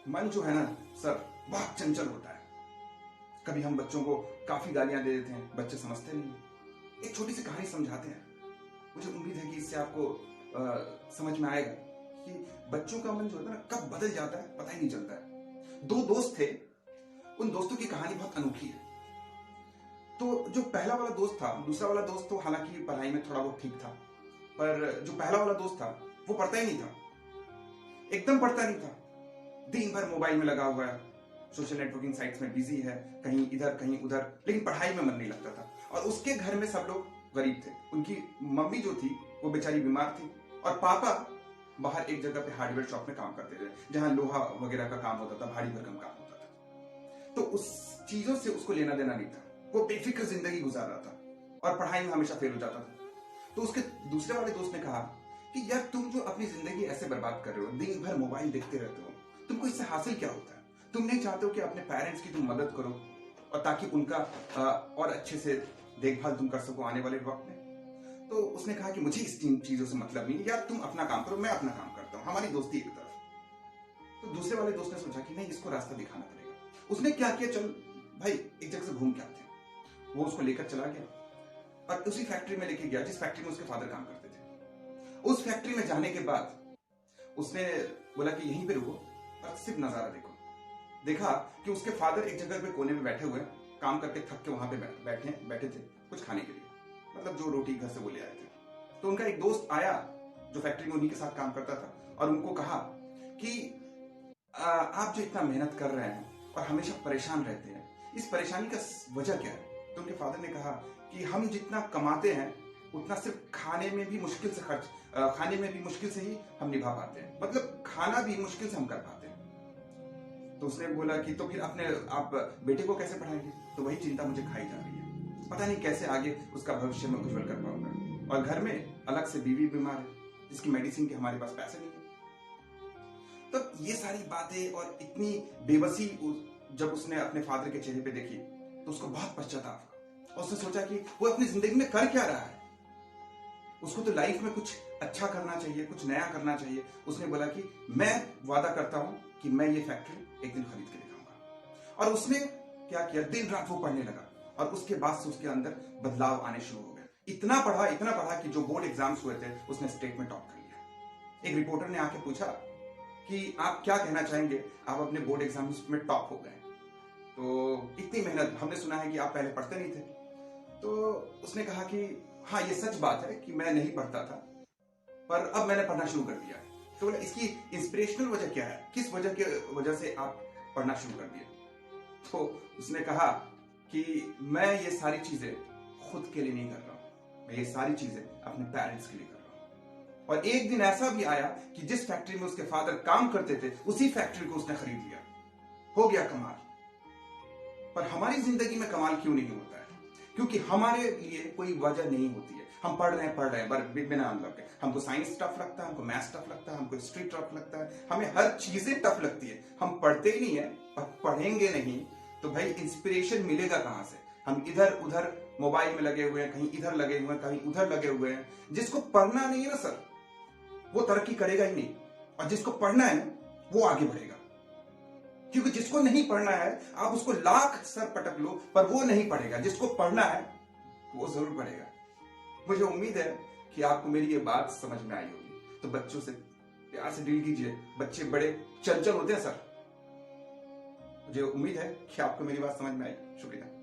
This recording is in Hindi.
मन जो है ना सर, बहुत चंचल होता है। कभी हम बच्चों को काफी गालियां दे देते हैं, बच्चे समझते नहीं। एक छोटी सी कहानी समझाते हैं। मुझे उम्मीद है कि इससे आपको समझ में आएगा कि बच्चों का मन जो होता है ना, कब बदल जाता है पता ही नहीं चलता है। दो दोस्त थे, उन दोस्तों की कहानी बहुत अनोखी है। तो जो पहला वाला दोस्त था, दूसरा वाला दोस्त तो हालांकि पढ़ाई में थोड़ा बहुत ठीक था, पर जो पहला वाला दोस्त था वो पढ़ता ही नहीं था, एकदम पढ़ता नहीं था। दिन भर मोबाइल में लगा हुआ है, सोशल नेटवर्किंग साइट्स में बिजी है, कहीं इधर कहीं उधर, लेकिन पढ़ाई में मन नहीं लगता था। और उसके घर में सब लोग गरीब थे। उनकी मम्मी जो थी वो बेचारी बीमार थी, और पापा बाहर एक जगह पे हार्डवेयर शॉप में काम करते थे, जहां लोहा वगैरह का काम होता था, भारी भरकम काम होता था। तो उस चीजों से उसको लेना देना नहीं था, वो बेफिक्र जिंदगी गुजार रहा था और पढ़ाई में हमेशा फेल हो जाता था। तो उसके दूसरे वाले दोस्त ने कहा कि यार, तुम जो अपनी जिंदगी ऐसे बर्बाद कर रहे हो, दिन भर मोबाइल देखते रहते हो, तुमको इससे हासिल क्या होता है? तुम नहीं चाहते हो कि अपने पेरेंट्स की तुम मदद करो और ताकि उनका और अच्छे से देखभाल तुम कर सको आने वाले वक्त में? तो उसने कहा कि मुझे इस चीजों से मतलब नहीं, यार तुम अपना काम करो, मैं अपना काम करता हूँ, हमारी दोस्ती एक तरफ। तो दूसरे वाले दोस्त ने सोचा कि नहीं, इसको रास्ता दिखाना पड़ेगा। उसने क्या किया, चल भाई एक जगह से घूम के आते हैं। वो उसको लेकर चला गया और उसी फैक्ट्री में लेके गया जिस फैक्ट्री में उसके फादर काम करते थे। उस फैक्ट्री में जाने के बाद उसने बोला कि यहीं पे रुको और सिर्फ नजारा देखो। देखा कि उसके फादर एक जगह पे कोने में बैठे हुए, काम करके थक के वहां पे बैठे थे कुछ खाने के लिए, मतलब जो रोटी घर से वो ले आए थे। तो उनका एक दोस्त आया जो फैक्ट्री में उन्हीं के साथ काम करता था, और उनको कहा कि आप जो इतना मेहनत कर रहे हैं और हमेशा परेशान रहते हैं, इस परेशानी का वजह क्या है? तो उनके फादर ने कहा कि हम जितना कमाते हैं उतना सिर्फ खाने में भी मुश्किल से ही हम निभा पाते हैं, मतलब खाना भी मुश्किल से हम कर पाते हैं। तो उसने बोला कि तो फिर आप बेटे को कैसे पढ़ाएंगे? तो वही चिंता मुझे खाई जा रही है, पता नहीं कैसे आगे उसका भविष्य में उज्जवल कर पाऊंगा, और घर में अलग से बीवी बीमार है जिसकी मेडिसिन के हमारे पास पैसे नहीं है। तो ये सारी बातें और इतनी बेबसी जब उसने अपने फादर के चेहरे पे देखी तो उसको बहुत पश्चाताप हुआ, और उसने सोचा कि वो अपनी जिंदगी में कर क्या रहा है। उसको तो लाइफ में कुछ अच्छा करना चाहिए, कुछ नया करना चाहिए। उसने बोला कि मैं वादा करता हूं कि मैं ये फैक्ट्री एक दिन खरीद के दिखाऊंगा। और उसने क्या किया, दिन रात वो पढ़ने लगा, और उसके बाद से उसके अंदर बदलाव आने शुरू हो गए। इतना पढ़ा कि जो बोर्ड एग्जाम्स हुए थे उसने स्टेट में टॉप कर लिया। एक रिपोर्टर ने आके पूछा कि आप क्या कहना चाहेंगे, आप अपने बोर्ड एग्जाम्स में टॉप हो गए, तो इतनी मेहनत, हमने सुना है कि आप पहले पढ़ते नहीं थे। तो उसने कहा कि हाँ, ये सच बात है कि मैं नहीं पढ़ता था, पर अब मैंने पढ़ना शुरू कर दिया। तो बोला, इसकी इंस्पिरेशनल वजह क्या है, किस वजह से आप पढ़ना शुरू कर दिए? तो उसने कहा कि मैं ये सारी चीजें खुद के लिए नहीं कर रहा हूं, मैं ये सारी चीजें अपने पेरेंट्स के लिए कर रहा हूं। और एक दिन ऐसा भी आया कि जिस फैक्ट्री में उसके फादर काम करते थे उसी फैक्ट्री को उसने खरीद लिया। हो गया कमाल। पर हमारी जिंदगी में कमाल क्यों नहीं होता है? क्योंकि हमारे लिए कोई वजह नहीं होती है। हम पढ़ रहे हैं बिना मतलब के। हमको साइंस टफ लगता है, हमको मैथ्स टफ लगता है, हमको हिस्ट्री टफ लगता है, हमें हर चीजें टफ लगती है। हम पढ़ते ही नहीं है, पर पढ़ेंगे नहीं तो भाई इंस्पिरेशन मिलेगा कहां से? हम इधर उधर मोबाइल में लगे हुए हैं, कहीं इधर लगे हुए हैं, कहीं उधर लगे हुए हैं। जिसको पढ़ना नहीं है ना सर, वो तरक्की करेगा ही नहीं, और जिसको पढ़ना है वो आगे बढ़ेगा। क्योंकि जिसको नहीं पढ़ना है आप उसको लाख सर पटक लो, पर वो नहीं पढ़ेगा। जिसको पढ़ना है वो जरूर पढ़ेगा। मुझे उम्मीद है कि आपको मेरी ये बात समझ में आई होगी। तो बच्चों से प्यार से डील कीजिए, बच्चे बड़े चंचल होते हैं सर। मुझे उम्मीद है कि आपको मेरी बात समझ में आई। शुक्रिया।